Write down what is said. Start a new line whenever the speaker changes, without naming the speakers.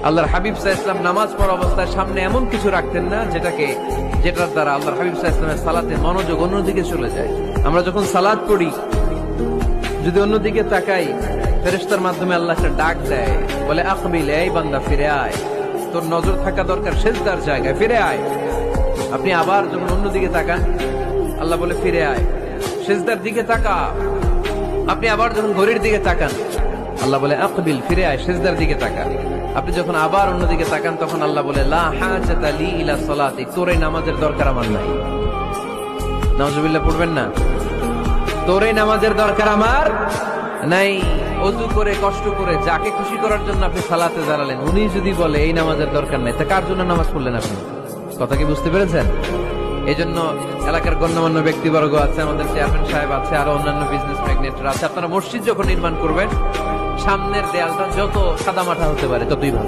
আল্লাহর হাবিব সাল্লাল্লাহু আলাইহি ওয়াসাল্লাম নামাজ পড়া অবস্থায় সামনে এমন কিছু রাখতেন না যেটার দ্বারা আল্লাহর হাবিব সাল্লাল্লাহু আলাইহি ওয়াসাল্লামের সালাতে মনোযোগ অন্যদিকে চলে যায়। আমরা যখন সালাত পড়ি যদি অন্যদিকে তাকাই, ফেরেশতার মাধ্যমে আল্লাহ একটা ডাক দেয়, বলে আকবিল, এই বান্দা ফিরে আয়, তোর নজর থাকা দরকার সিজদার জায়গায়, ফিরে আয়। আপনি আবার যখন অন্যদিকে তাকান, আল্লাহ বলে ফিরে আয়, সিজদার দিকে তাকা। আপনি আবার যখন ঘড়ির দিকে তাকান, আল্লাহ বলে আকবিল, ফিরে আয়, সিজদার দিকে তাকা। আপনি যখন আবার অন্যদিকে তাকান, তখন আল্লাহ বলে লা হাজাতা লি ইলা সালাতি, তোর এই নামাজের দরকার আমার নাই। নাউজুবিল্লাহ পড়বেন না? তোর এই নামাজের দরকার আমার নাই। ওযু করে কষ্ট করে যাকে খুশি করার জন্য আপনি সালাতে দাঁড়ালেন, উনি যদি বলে এই নামাজের দরকার নাই, তা কার জন্য নামাজ পড়লেন আপনি? কথা কি বুঝতে পেরেছেন? এই জন্য এলাকার গণ্যমান্য ব্যক্তিবর্গ আছে, আমাদের চেয়ারম্যান সাহেব আছে, আরো অন্যান্য বিজনেস ম্যাগনেটরা আছে, আপনারা মসজিদ যখন নির্মাণ করবেন, সামনের দেয়ালটা যত সাদামাটা হতে পারে ততই ভালো।